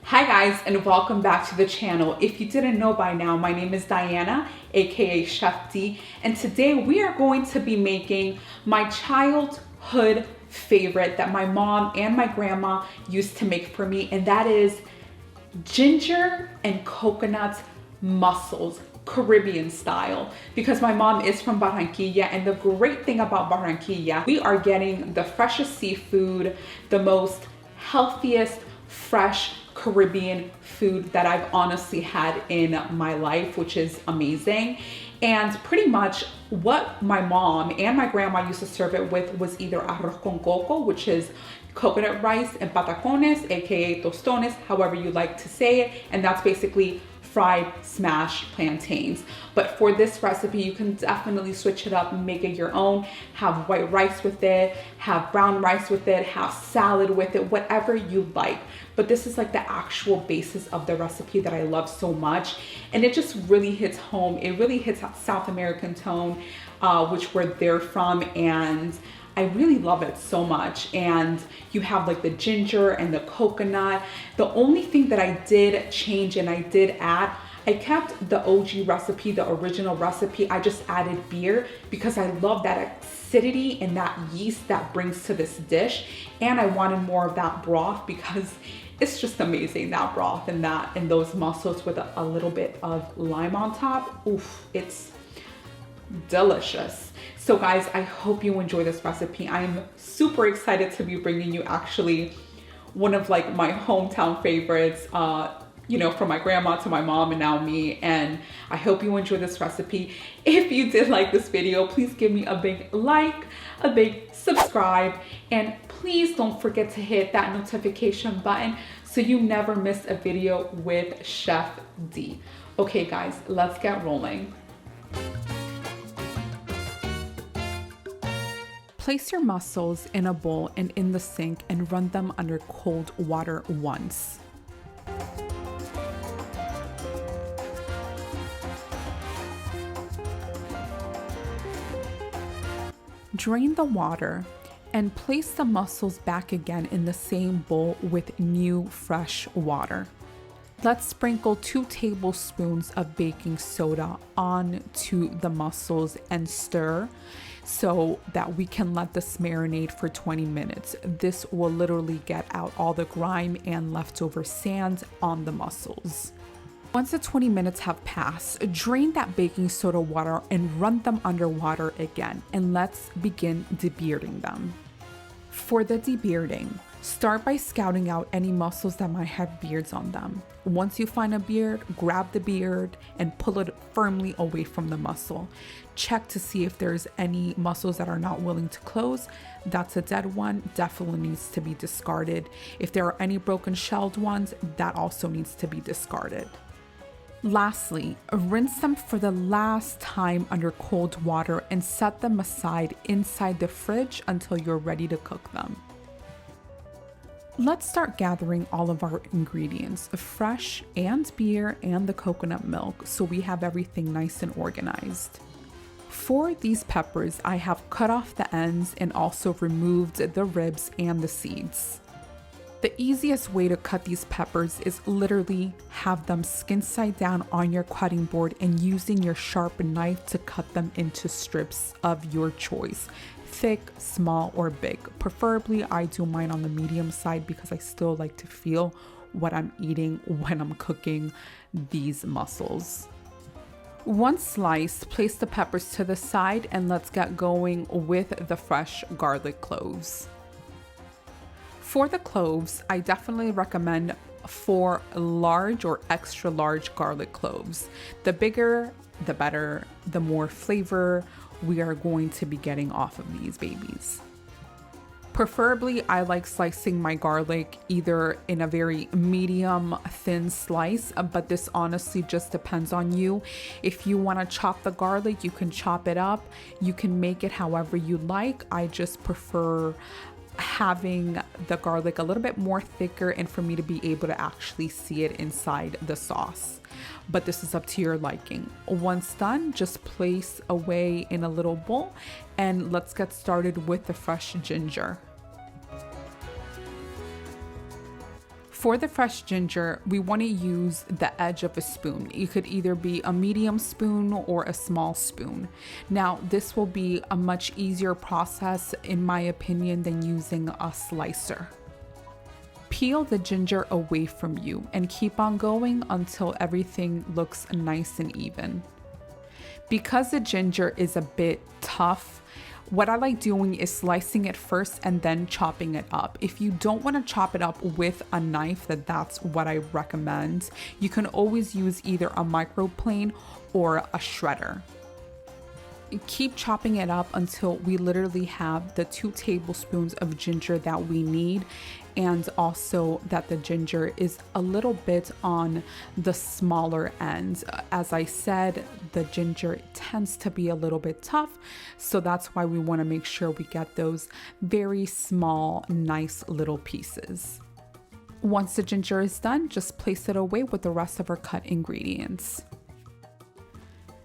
Hi guys, and welcome back to the channel. If you didn't know by now, my name is Diana, aka Chef D, and today we are going to be making my childhood favorite that my mom and my grandma used to make for me, and that is ginger and coconut mussels, Caribbean style, because my mom is from Barranquilla, and the great thing about Barranquilla, we are getting the freshest seafood, the most healthiest, fresh Caribbean food that I've honestly had in my life, which is amazing. And pretty much what my mom and my grandma used to serve it with was either arroz con coco, which is coconut rice, and patacones, aka tostones, however you like to say it, and that's basically fried smashed plantains. But for this recipe, you can definitely switch it up and make it your own. Have white rice with it, have brown rice with it, have salad with it, whatever you like. But this is like the actual basis of the recipe that I love so much. And it just really hits home. It really hits that South American tone, which where they're from. And I really love it so much. And you have like the ginger and the coconut. The only thing that I did change and I did add, I kept the OG recipe, the original recipe. I just added beer because I love that acidity and that yeast that brings to this dish. And I wanted more of that broth because it's just amazing, that broth and those mussels with a little bit of lime on top. Oof, it's delicious. So guys, I hope you enjoy this recipe. I'm super excited to be bringing you actually one of like my hometown favorites, from my grandma to my mom and now me. And I hope you enjoy this recipe. If you did like this video, please give me a big like, a big subscribe, and please don't forget to hit that notification button so you never miss a video with Chef D. Okay guys, let's get rolling. Place your mussels in a bowl and in the sink and run them under cold water once. Drain the water and place the mussels back again in the same bowl with new fresh water. Let's sprinkle 2 tablespoons of baking soda onto the mussels and stir so that we can let this marinate for 20 minutes. This will literally get out all the grime and leftover sand on the mussels. Once the 20 minutes have passed, drain that baking soda water and run them underwater again, and let's begin debearding them. For the debearding, start by scouting out any mussels that might have beards on them. Once you find a beard, grab the beard and pull it firmly away from the mussel. Check to see if there's any mussels that are not willing to close. That's a dead one, definitely needs to be discarded. If there are any broken shelled ones, that also needs to be discarded. Lastly, rinse them for the last time under cold water and set them aside inside the fridge until you're ready to cook them. Let's start gathering all of our ingredients, fresh and beer and the coconut milk, so we have everything nice and organized. For these peppers, I have cut off the ends and also removed the ribs and the seeds. The easiest way to cut these peppers is literally have them skin side down on your cutting board and using your sharp knife to cut them into strips of your choice. Thick, small, or big. Preferably, I do mine on the medium side because I still like to feel what I'm eating when I'm cooking these mussels. Once sliced, place the peppers to the side and let's get going with the fresh garlic cloves. For the cloves, I definitely recommend 4 large or extra large garlic cloves. The bigger, the better, the more flavor we are going to be getting off of these babies. Preferably, I like slicing my garlic either in a very medium thin slice, but this honestly just depends on you. If you want to chop the garlic, you can chop it up. You can make it however you like. I just prefer having the garlic a little bit more thicker and for me to be able to actually see it inside the sauce. But this is up to your liking. Once done, just place away in a little bowl and let's get started with the fresh ginger. For the fresh ginger, we want to use the edge of a spoon. It could either be a medium spoon or a small spoon. Now, this will be a much easier process, in my opinion, than using a slicer. Peel the ginger away from you and keep on going until everything looks nice and even. Because the ginger is a bit tough, what I like doing is slicing it first and then chopping it up. If you don't want to chop it up with a knife, that's what I recommend. You can always use either a microplane or a shredder. Keep chopping it up until we literally have the 2 tablespoons of ginger that we need, and also that the ginger is a little bit on the smaller end. As I said, the ginger tends to be a little bit tough, so that's why we want to make sure we get those very small, nice little pieces. Once the ginger is done, just place it away with the rest of our cut ingredients.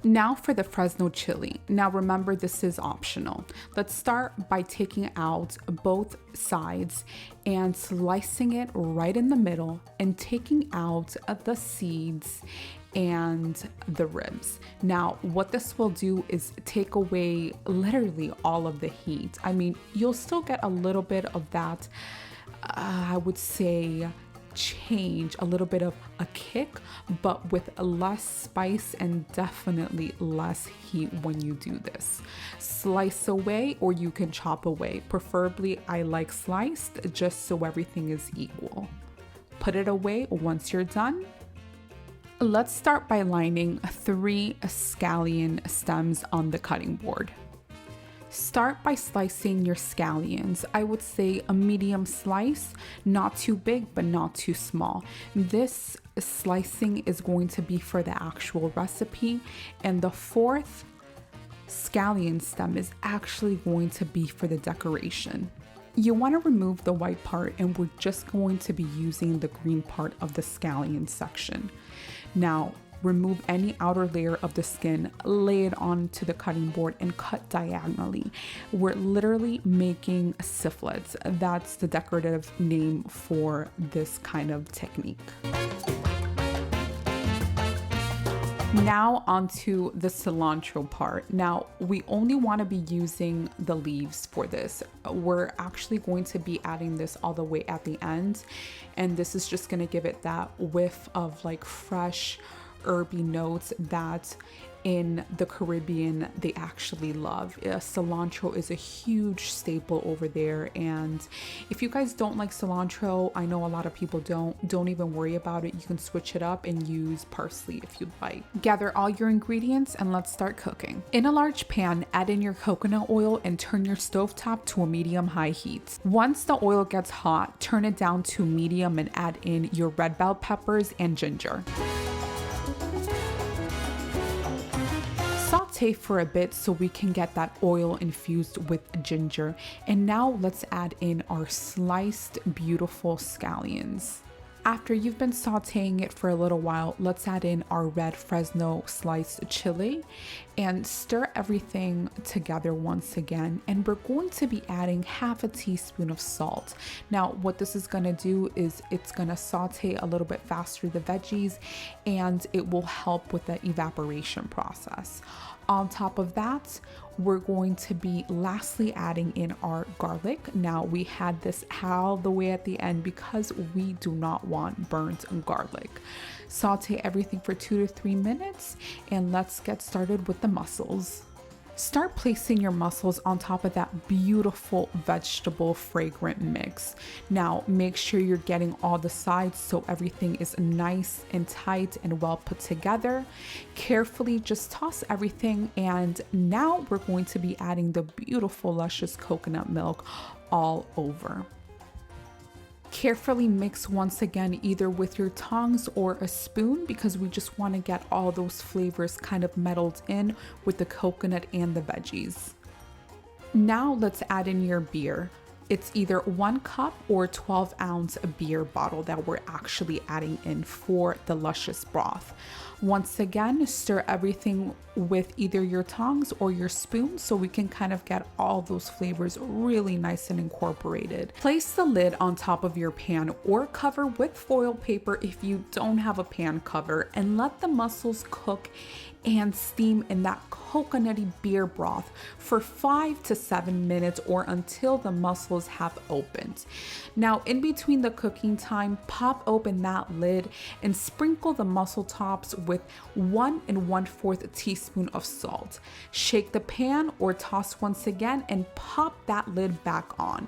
Now for the Fresno chili. Now remember, this is optional. Let's start by taking out both sides and slicing it right in the middle and taking out the seeds and the ribs. Now, what this will do is take away literally all of the heat. I mean, you'll still get a little bit of that, I would say, change, a little bit of a kick, but with less spice and definitely less heat when you do this. Slice away, or you can chop away. Preferably, I like sliced, just so everything is equal. Put it away once you're done. Let's start by lining 3 scallion stems on the cutting board. Start by slicing your scallions. I would say a medium slice, not too big, but not too small. This slicing is going to be for the actual recipe, and the 4th scallion stem is actually going to be for the decoration. You want to remove the white part, and we're just going to be using the green part of the scallion section. Now, remove any outer layer of the skin, lay it onto the cutting board, and cut diagonally. We're literally making syphilis. That's the decorative name for this kind of technique. Now onto the cilantro part. Now, we only want to be using the leaves for this. We're actually going to be adding this all the way at the end, and this is just going to give it that whiff of like fresh herby notes that in the Caribbean they actually love. Cilantro is a huge staple over there, and if you guys don't like cilantro, I know a lot of people don't even worry about it. You can switch it up and use parsley if you'd like. Gather all your ingredients and let's start cooking. In a large pan, add in your coconut oil and turn your stovetop to a medium-high heat. Once the oil gets hot, turn it down to medium and add in your red bell peppers and ginger. Saute for a bit so we can get that oil infused with ginger. And now let's add in our sliced beautiful scallions. After you've been sauteing it for a little while, let's add in our red Fresno sliced chili and stir everything together once again. And we're going to be adding half a teaspoon of salt. Now, what this is going to do is it's going to saute a little bit faster the veggies, and it will help with the evaporation process. On top of that, we're going to be lastly adding in our garlic. Now, we had this all the way at the end because we do not want burnt garlic. Saute everything for 2 to 3 minutes, and let's get started with the mussels. Start placing your mussels on top of that beautiful vegetable fragrant mix. Now, make sure you're getting all the sides so everything is nice and tight and well put together. Carefully just toss everything, and now we're going to be adding the beautiful luscious coconut milk all over. Carefully mix once again, either with your tongs or a spoon, because we just want to get all those flavors kind of melded in with the coconut and the veggies. Now let's add in your beer. It's either 1 cup or 12-ounce beer bottle that we're actually adding in for the luscious broth. Once again, stir everything with either your tongs or your spoon so we can kind of get all those flavors really nice and incorporated. Place the lid on top of your pan or cover with foil paper if you don't have a pan cover, and let the mussels cook and steam in that coconutty beer broth for 5 to 7 minutes or until the mussels have opened. Now, in between the cooking time, pop open that lid and sprinkle the mussel tops with 1 1/4 teaspoon of salt. Shake the pan or toss once again and pop that lid back on.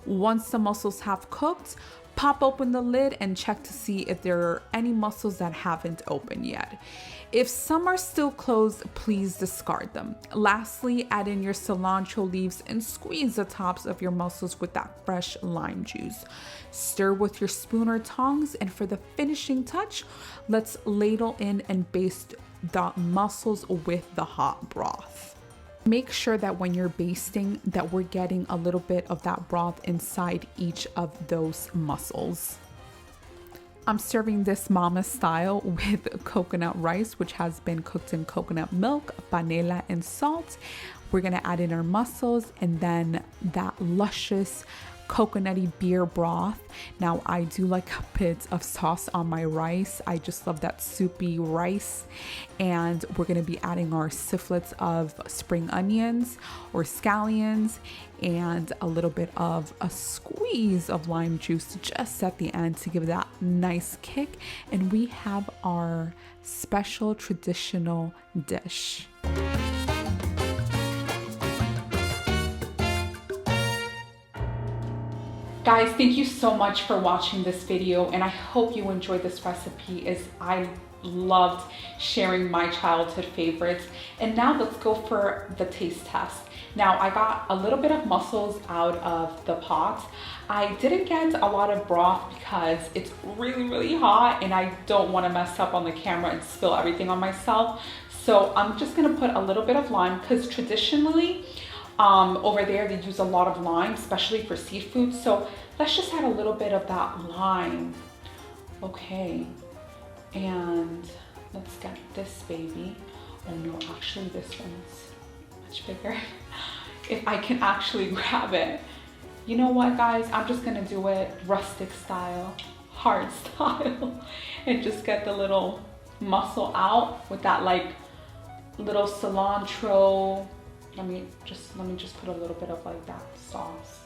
Once the mussels have cooked, pop open the lid and check to see if there are any mussels that haven't opened yet. If some are still closed, please discard them. Lastly, add in your cilantro leaves and squeeze the tops of your mussels with that fresh lime juice. Stir with your spoon or tongs, and for the finishing touch, let's ladle in and baste the mussels with the hot broth. Make sure that when you're basting that we're getting a little bit of that broth inside each of those mussels. I'm serving this mama style with coconut rice, which has been cooked in coconut milk, panela, and salt. We're gonna add in our mussels and then that luscious coconutty beer broth. Now, I do like a bit of sauce on my rice. I just love that soupy rice. And we're gonna be adding our sifflets of spring onions or scallions and a little bit of a squeeze of lime juice just at the end to give that nice kick. And we have our special traditional dish. Guys, thank you so much for watching this video, and I hope you enjoyed this recipe as I loved sharing my childhood favorites. And now let's go for the taste test. Now, I got a little bit of mussels out of the pot. I didn't get a lot of broth because it's really hot and I don't want to mess up on the camera and spill everything on myself. So I'm just gonna put a little bit of lime, because traditionally over there they use a lot of lime, especially for seafood. So let's just add a little bit of that lime. Okay, and let's get this baby. Oh no, actually this one's much bigger. If I can actually grab it. You know what, guys, I'm just gonna do it rustic style, hard style, and just get the little mussel out with that like little cilantro. Let me just put a little bit of like that sauce.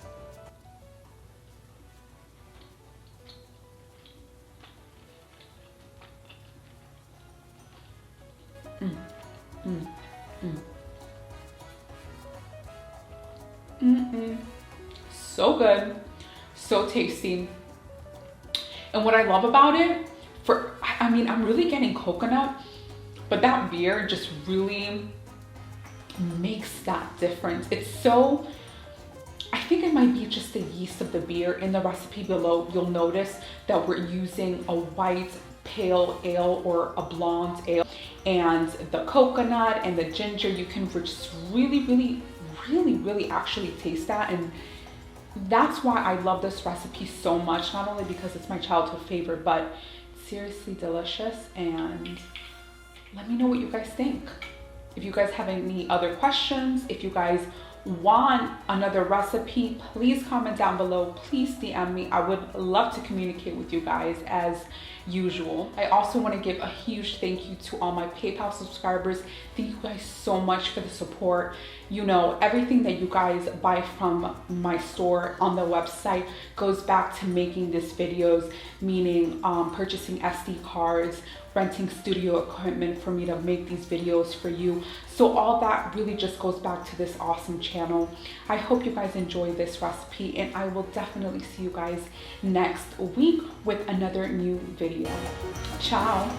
So good, so tasty. And what I love about it, I mean, I'm really getting coconut, but that beer just really makes that difference. It's so, I think it might be just the yeast of the beer. In the recipe below, you'll notice that we're using a white pale ale or a blonde ale, and the coconut and the ginger, you can just really actually taste that. And that's why I love this recipe so much, not only because it's my childhood favorite, but seriously delicious. And let me know what you guys think. If you guys have any other questions, if you guys want another recipe, please comment down below. Please DM me. I would love to communicate with you guys as usual. I also want to give a huge thank you to all my PayPal subscribers. Thank you guys so much for the support. You know, everything that you guys buy from my store on the website goes back to making these videos, meaning purchasing SD cards, renting studio equipment for me to make these videos for you. So all that really just goes back to this awesome channel. I hope you guys enjoy this recipe, and I will definitely see you guys next week with another new video. Ciao.